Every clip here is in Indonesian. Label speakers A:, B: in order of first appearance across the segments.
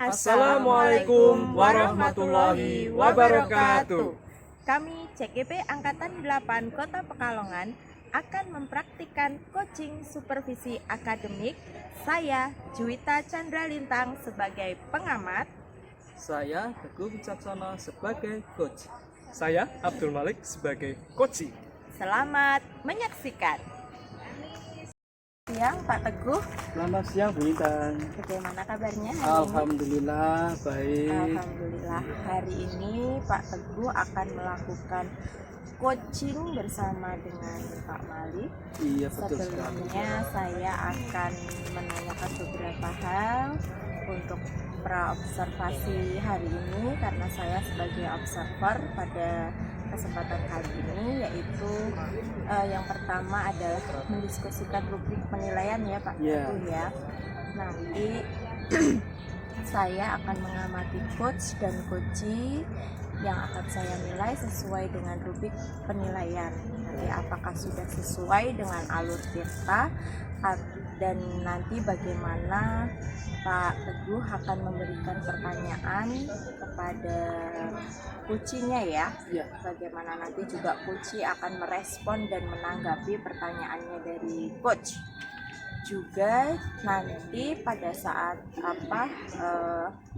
A: Assalamualaikum warahmatullahi wabarakatuh.
B: Kami CGP Angkatan 8 Kota Pekalongan akan mempraktikkan coaching supervisi akademik. Saya Juwita Chandra Lintang sebagai pengamat.
A: Saya Teguh Wicaksono sebagai coach. Saya Abdul Malik sebagai coaching.
B: Selamat menyaksikan. Siang Pak Teguh.
A: Selamat siang Bu Intan.
B: Bagaimana kabarnya hari
A: Alhamdulillah baik.
B: Alhamdulillah, hari ini Pak Teguh akan melakukan coaching bersama dengan Pak Malik.
A: Iya betul sekali.
B: Sebelumnya saya akan menanyakan beberapa hal untuk praobservasi hari ini karena saya sebagai observer pada kesempatan kali ini, yaitu yang pertama adalah mendiskusikan rubrik penilaian ya Pak Teguh ya. Nanti saya akan mengamati coach dan coachee yang akan saya nilai sesuai dengan rubrik penilaian. Nanti apakah sudah sesuai dengan alur tirta dan nanti bagaimana Pak Teguh akan memberikan pertanyaan kepada coachee-nya ya. Bagaimana nanti juga coachee akan merespon dan menanggapi pertanyaannya dari coach. Juga nanti pada saat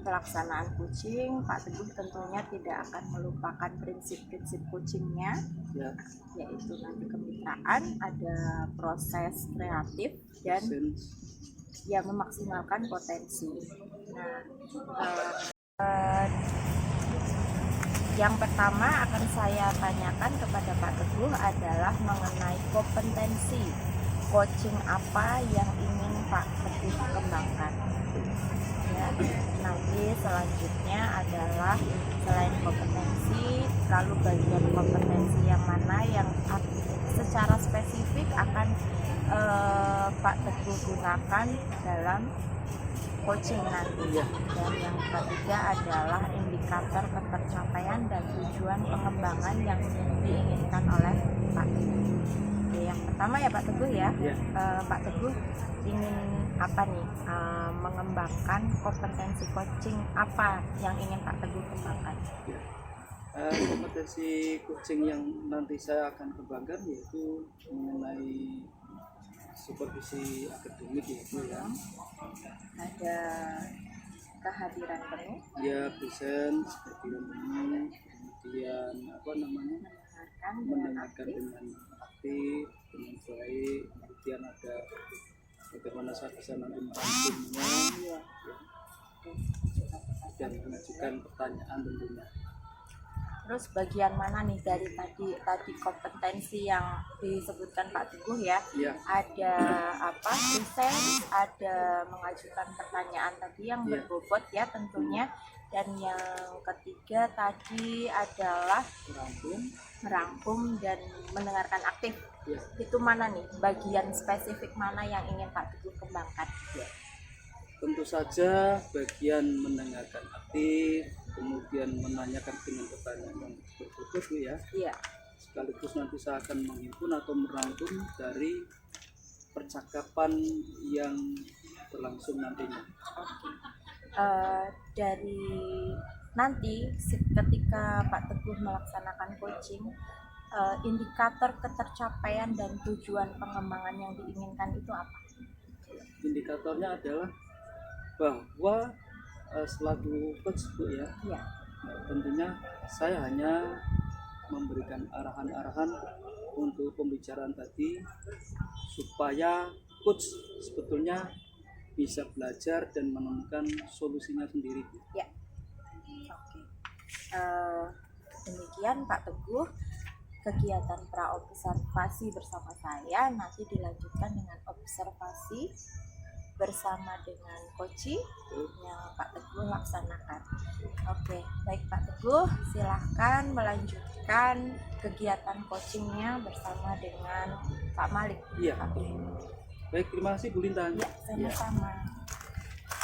B: pelaksanaan coaching, Pak Teguh tentunya tidak akan melupakan prinsip-prinsip coachingnya, yaitu nanti kemitraan, ada proses kreatif dan yang memaksimalkan potensi. Yang pertama akan saya tanyakan kepada Pak Teguh adalah mengenai kompetensi coaching apa yang ingin Pak Teguh kembangkan. Ya, nanti selanjutnya adalah selain kompetensi, lalu bagian kompetensi yang mana yang secara spesifik akan Pak Teguh gunakan dalam coaching nanti. Dan yang ketiga adalah indikator ketercapaian dan tujuan pengembangan yang diinginkan oleh Pak Teguh. Oke, yang pertama ya Pak Teguh ya. Pak Teguh ingin apa nih, mengembangkan kompetensi coaching apa yang ingin Pak Teguh kembangkan?
A: Kompetensi coaching yang nanti saya akan kembangkan yaitu mengenai supervisi akademik yaitu ya.
B: Ada kehadiran penuh.
A: Ya, present seperti ini, kemudian mendengarkan dengan aktif, dengan baik, kemudian ada bagaimana saya bisa nanti merangkumnya dan mengajukan pertanyaan tentunya.
B: Terus bagian mana nih dari tadi kompetensi yang disebutkan Pak Teguh ya? Ada present, ada mengajukan pertanyaan tadi yang berbobot ya tentunya, dan yang ketiga tadi adalah merangkum dan mendengarkan aktif. Itu mana nih bagian spesifik mana yang ingin Pak Teguh kembangkan?
A: Tentu saja bagian mendengarkan aktif, kemudian menanyakan dengan pertanyaan yang berbobot ya. Sekaligus nanti saya akan menghimpun atau merangkum dari percakapan yang berlangsung nantinya.
B: Dari nanti ketika Pak Teguh melaksanakan coaching, indikator ketercapaian dan tujuan pengembangan yang diinginkan itu apa?
A: Indikatornya adalah bahwa selaku coach Bu ya, tentunya saya hanya memberikan arahan-arahan untuk pembicaraan tadi supaya coach sebetulnya bisa belajar dan menemukan solusinya sendiri.
B: Demikian Pak Teguh, kegiatan praobservasi bersama saya nanti dilanjutkan dengan observasi bersama dengan coachee yang Pak Teguh laksanakan. Oke, baik Pak Teguh, silahkan melanjutkan kegiatan coachingnya bersama dengan Pak Malik.
A: Baik, terima kasih Bu Lintang.
B: Sama-sama.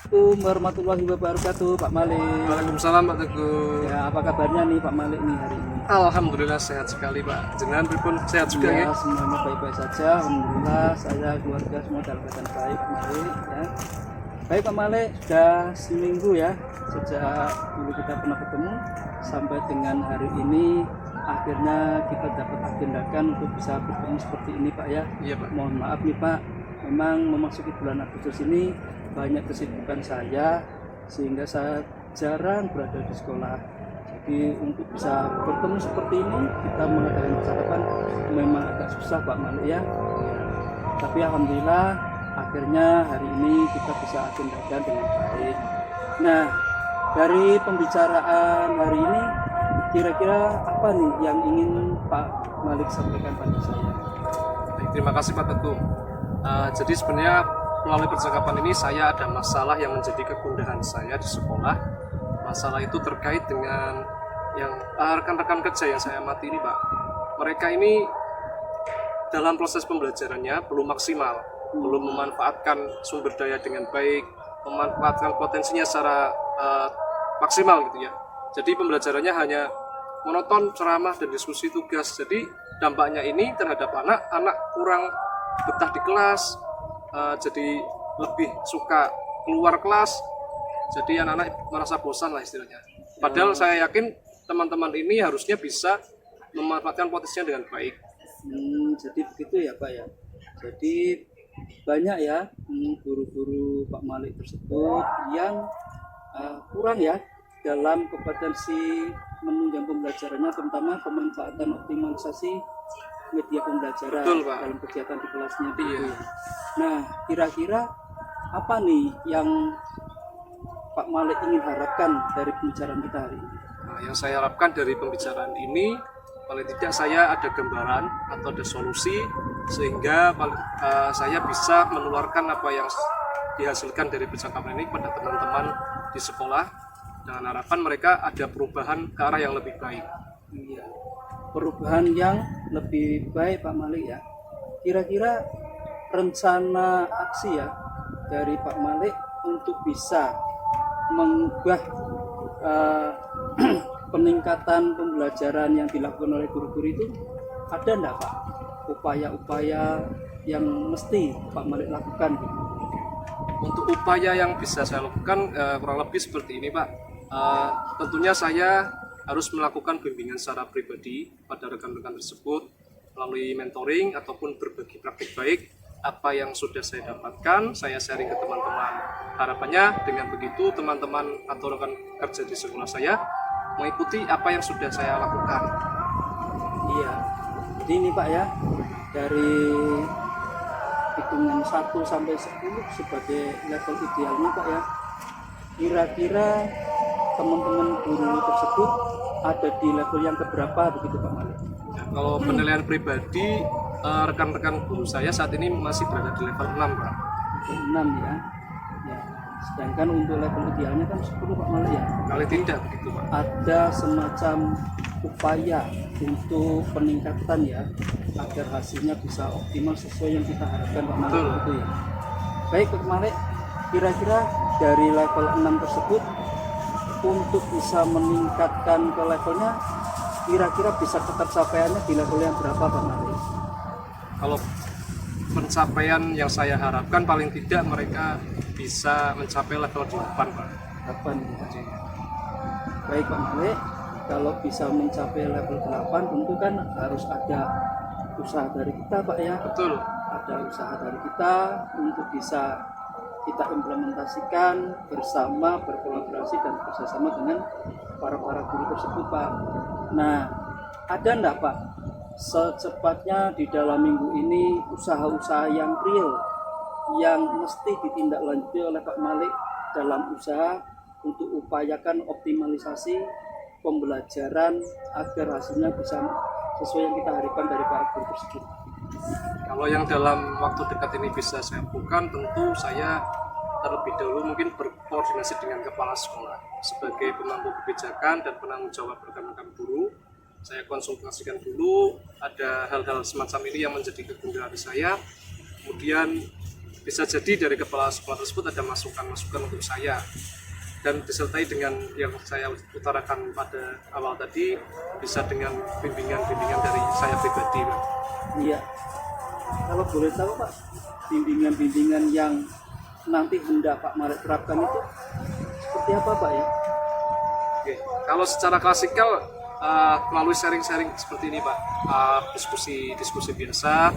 A: Assalamualaikum warahmatullahi wabarakatuh, Pak Malik.
C: Waalaikumsalam Pak Teguh.
A: Ya, apa kabarnya nih Pak Malik nih hari ini?
C: Alhamdulillah sehat sekali Pak. Jenengan pripun sehat juga ya?
A: Semuanya baik-baik saja. Alhamdulillah, saya keluarga semua dalam keadaan baik, Malik ya. Baik Pak Malik, sudah seminggu ya sejak dulu kita pernah ketemu sampai dengan hari ini akhirnya kita dapat agendakan untuk bisa bertemu seperti ini Pak ya.
C: Iya Pak.
A: Mohon maaf nih Pak, memang memasuki bulan Agustus ini banyak kesibukan saya sehingga saya jarang berada di sekolah. Jadi untuk bisa bertemu seperti ini kita mengadakan percakapan memang agak susah Pak Malik ya. Tapi alhamdulillah akhirnya hari ini kita bisa agendakan dengan baik. Nah, dari pembicaraan hari ini kira-kira apa nih yang ingin Pak Malik sampaikan pada saya?
C: Baik, terima kasih Pak Teguh. Jadi sebenarnya melalui percakapan ini saya ada masalah yang menjadi kegundahan saya di sekolah. Masalah itu terkait dengan yang rekan-rekan kerja yang saya amati ini Pak. Mereka ini dalam proses pembelajarannya belum maksimal, belum memanfaatkan sumber daya dengan baik, memanfaatkan potensinya secara maksimal gitu ya. Jadi pembelajarannya hanya monoton, ceramah dan diskusi tugas. Jadi dampaknya ini terhadap anak kurang betah di kelas, jadi lebih suka keluar kelas. Jadi anak-anak merasa bosan lah istilahnya. Padahal saya yakin teman-teman ini harusnya bisa memanfaatkan potensinya dengan baik.
A: Jadi begitu ya Pak ya. Jadi banyak ya guru-guru Pak Malik tersebut yang kurang ya dalam kompetensi menunjang pembelajarannya, terutama pemanfaatan optimalisasi media pembelajaran.
C: Betul, Pak.
A: Dalam kegiatan di kelasnya itu.
C: Iya.
A: Ya. Nah, kira-kira apa nih yang Pak Malik ingin harapkan dari pembicaraan kita hari ini?
C: Nah, yang saya harapkan dari pembicaraan ini, paling tidak saya ada gambaran atau ada solusi sehingga saya bisa menularkan apa yang dihasilkan dari percakapan ini kepada teman-teman di sekolah dengan harapan mereka ada perubahan ke arah yang lebih baik.
A: Iya. Perubahan yang lebih baik Pak Malik ya. Kira-kira rencana aksi ya dari Pak Malik untuk bisa mengubah peningkatan pembelajaran yang dilakukan oleh guru-guru itu ada enggak Pak? Upaya-upaya yang mesti Pak Malik lakukan gitu.
C: Untuk upaya yang bisa saya lakukan kurang lebih seperti ini Pak. Tentunya saya harus melakukan bimbingan secara pribadi pada rekan-rekan tersebut melalui mentoring ataupun berbagi praktik baik. Apa yang sudah saya dapatkan, saya sharing ke teman-teman. Harapannya dengan begitu teman-teman atau rekan kerja di sekolah saya mengikuti apa yang sudah saya lakukan.
A: Iya. Jadi ini Pak ya, dari hitungan 1 sampai 10 sebagai level idealnya Pak ya. Kira-kira teman-teman guru tersebut ada di level yang keberapa begitu Pak Malik?
C: Nah, kalau penilaian pribadi rekan-rekan guru saya saat ini masih berada di level 6 Pak.
A: Level 6 ya. Ya. Sedangkan untuk level idealnya kan 10 Pak Malik ya.
C: Kali tidak begitu Pak.
A: Ada semacam upaya untuk peningkatan ya agar hasilnya bisa optimal sesuai yang kita harapkan Pak Malik.
C: Betul.
A: Gitu ya. Baik Pak Malik, kira-kira dari level 6 tersebut untuk bisa meningkatkan ke levelnya kira-kira bisa tercapaiannya di level yang berapa Pak Malik?
C: Kalau pencapaian yang saya harapkan paling tidak mereka bisa mencapai level 8 Pak.
A: 8 ya. Baik Pak Malik, kalau bisa mencapai level 8 tentu kan harus ada usaha dari kita Pak ya.
C: Betul.
A: Ada usaha dari kita untuk bisa kita implementasikan bersama, berkolaborasi dan bersama dengan para guru tersebut Pak. Nah, ada enggak Pak secepatnya di dalam minggu ini usaha-usaha yang real yang mesti ditindaklanjuti oleh Pak Malik dalam usaha untuk upayakan optimalisasi pembelajaran agar hasilnya bisa sesuai yang kita harapkan dari para guru tersebut?
C: Kalau yang dalam waktu dekat ini bisa saya lakukan, tentu saya terlebih dahulu mungkin berkoordinasi dengan kepala sekolah sebagai pemangku kebijakan dan penanggung jawab rekan-rekan guru. Saya konsultasikan dulu ada hal-hal semacam ini yang menjadi kegundahan saya. Kemudian bisa jadi dari kepala sekolah tersebut ada masukan-masukan untuk saya, dan disertai dengan yang saya utarakan pada awal tadi, bisa dengan bimbingan-bimbingan dari saya pribadi Pak.
A: Iya. Kalau boleh tahu Pak, bimbingan-bimbingan yang nanti hendak Pak Malik terapkan itu seperti apa Pak ya?
C: Oke. Kalau secara klasikal melalui sharing-sharing seperti ini Pak, diskusi biasa,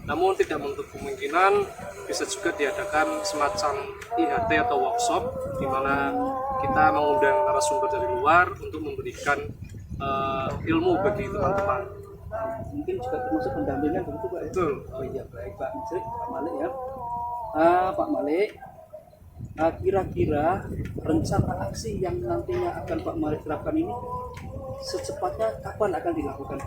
C: namun tidak menutup kemungkinan bisa juga diadakan semacam IHT atau workshop di mana kita mengundang narasumber dari luar untuk memberikan ilmu bagi teman-teman.
A: Mungkin juga termasuk pendampingan begitu Pak ya?
C: Betul.
A: Oh iya, baik Pak Malik ya. Pak Malik, kira-kira rencana aksi yang nantinya akan Pak Malik terapkan ini secepatnya kapan akan dilakukan?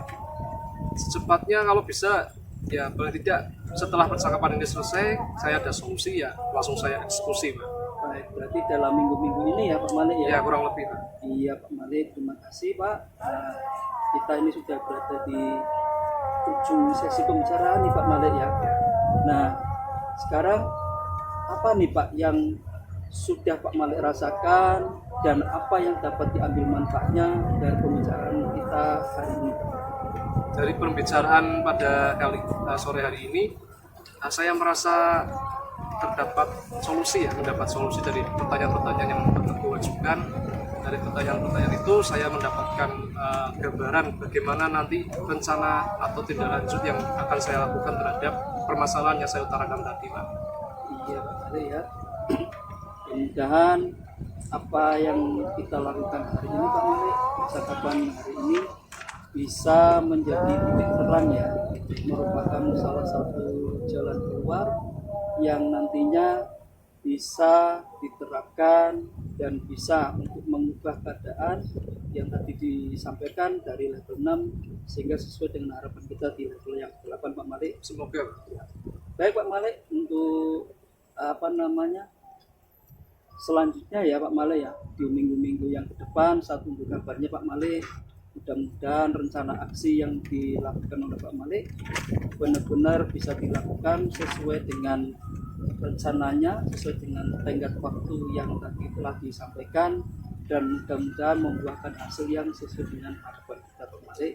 C: Secepatnya kalau bisa ya, paling tidak setelah percakapan ini selesai saya ada solusi ya langsung saya eksekusi Pak.
A: Baik, berarti dalam minggu-minggu ini ya Pak Malik ya?
C: Ya kurang lebih Pak.
A: Iya Pak Malik, terima kasih Pak. Kita ini sudah berada di ujung sesi pembicaraan nih Pak Malik ya. Nah, sekarang apa nih Pak yang sudah Pak Malik rasakan dan apa yang dapat diambil manfaatnya dari pembicaraan kita hari ini?
C: Dari pembicaraan pada sore hari ini, saya merasa terdapat solusi ya, mendapat solusi dari pertanyaan-pertanyaan yang Pak Teguh ajukan. Dari pertanyaan-pertanyaan itu saya mendapatkan gambaran bagaimana nanti rencana atau tindak lanjut yang akan saya lakukan terhadap permasalahan yang saya utarakan tadi Pak.
A: Iya Pak Malik ya. Mudah-mudahan apa yang kita lakukan hari ini Pak Malik, percakapan hari ini bisa menjadi titik terang ya, merupakan salah satu jalan keluar yang nantinya bisa diterapkan dan bisa untuk mengubah keadaan yang tadi disampaikan dari level 6 sehingga sesuai dengan harapan kita di level yang 8 Pak Malik.
C: Semoga.
A: Baik Pak Malik, untuk selanjutnya ya Pak Malik ya, di minggu-minggu yang ke depan saya tunggu kabarnya Pak Malik. Mudah-mudahan rencana aksi yang dilakukan oleh Pak Malik benar-benar bisa dilakukan sesuai dengan rencananya, sesuai dengan tenggat waktu yang tadi telah disampaikan, dan mudah-mudahan membuahkan hasil yang sesuai dengan harapan kita Pak Malik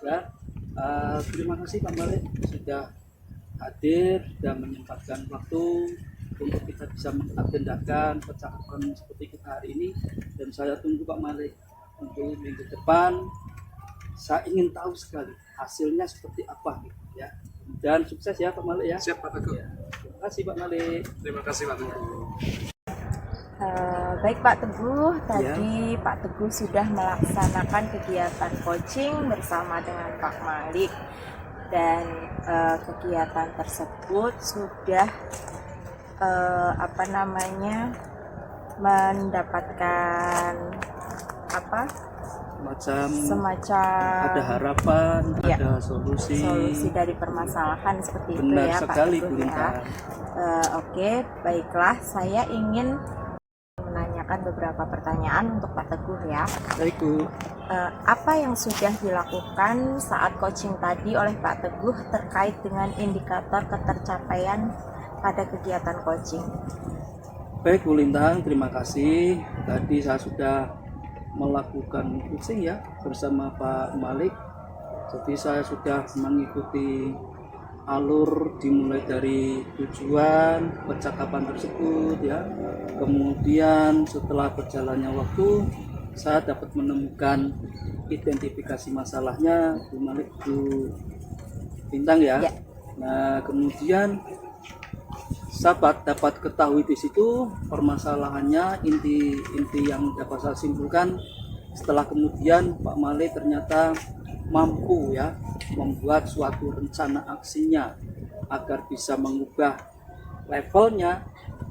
A: ya. Terima kasih Pak Malik sudah hadir dan menyempatkan waktu untuk kita bisa mengagendakan percakapan seperti kita hari ini, dan saya tunggu Pak Malik untuk minggu depan. Saya ingin tahu sekali hasilnya seperti apa gitu ya. Dan sukses ya Pak Malik ya.
C: Siap Pak Teguh.
A: Ya. Terima kasih Pak Malik.
C: Terima kasih Pak Teguh.
B: Baik Pak Teguh, tadi Pak Teguh sudah melaksanakan kegiatan coaching bersama dengan Pak Malik, dan kegiatan tersebut sudah mendapatkan semacam
A: ada harapan,
B: ya,
A: ada solusi
B: dari permasalahan seperti itu
A: benar
B: ya Pak
A: sekali
B: Teguh
A: Bu
B: ya.
A: Lintang.
B: Oke, baiklah, saya ingin menanyakan beberapa pertanyaan untuk Pak Teguh ya.
A: Baik Bu.
B: Apa yang sudah dilakukan saat coaching tadi oleh Pak Teguh terkait dengan indikator ketercapaian pada kegiatan coaching?
A: Baik Bu Lintang, terima kasih. Tadi saya sudah melakukan coaching ya bersama Pak Malik. Jadi saya sudah mengikuti alur dimulai dari tujuan percakapan tersebut ya. Kemudian setelah berjalannya waktu saya dapat menemukan identifikasi masalahnya Bu Malik, Bu Bintang ya. Nah, kemudian sahabat dapat ketahui di situ permasalahannya, inti yang dapat saya simpulkan setelah kemudian Pak Malik ternyata mampu ya membuat suatu rencana aksinya agar bisa mengubah levelnya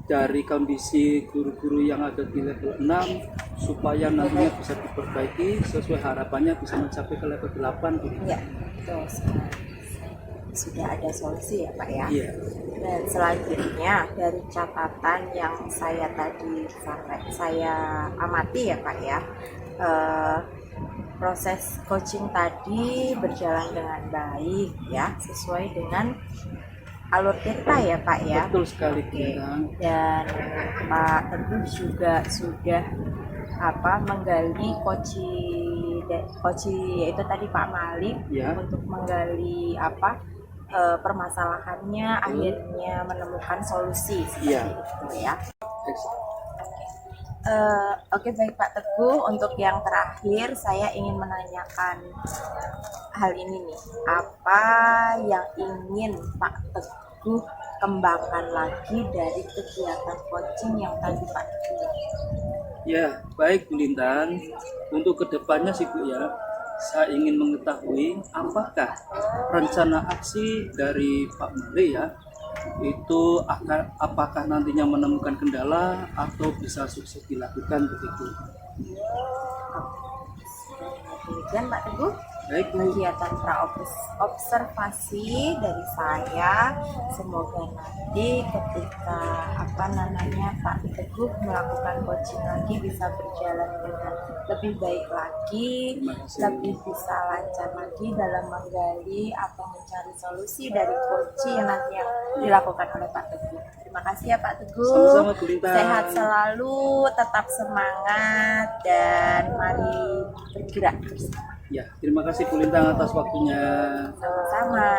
A: dari kondisi guru-guru yang ada di level 6 supaya nantinya bisa diperbaiki sesuai harapannya bisa mencapai ke level 8 gitu.
B: Ya, betul sekali. Sudah ada solusi ya Pak ya.
A: Iya.
B: Dan selanjutnya dari catatan yang saya amati ya Pak ya, proses coaching tadi berjalan dengan baik ya, sesuai dengan alur kita ya Pak ya.
A: Betul sekali Bu
B: Oke.
A: Bintang.
B: Dan Pak Teguh juga sudah menggali coach yaitu tadi Pak Malik
A: Ya.
B: untuk menggali permasalahannya, akhirnya menemukan solusi seperti
A: Iya.
B: itu ya. Oke, baik Pak Teguh, untuk yang terakhir saya ingin menanyakan hal ini nih, apa yang ingin Pak Teguh kembangkan lagi dari kegiatan coaching yang tadi Pak Teguh?
A: Ya, baik Bu Lintang. Untuk kedepannya sih Bu ya, saya ingin mengetahui apakah rencana aksi dari Pak Male ya, itu apakah nantinya menemukan kendala atau bisa sukses dilakukan begitu.
B: Demikian Pak Teguh
A: Baik Bu.
B: kegiatan observasi dari saya. Semoga nanti ketika Pak Teguh melakukan coaching lagi bisa berjalan dengan lebih baik lagi,
A: Terima kasih.
B: lebih bisa lancar lagi dalam menggali atau mencari solusi dari coaching yang nanti yang dilakukan oleh Pak Teguh. Terima kasih ya Pak Teguh.
A: Sama-sama Bu Lintang.
B: Sehat selalu, tetap semangat, dan mari bergerak bersama.
A: Ya, terima kasih Bu Lintang atas waktunya.
B: Sama-sama.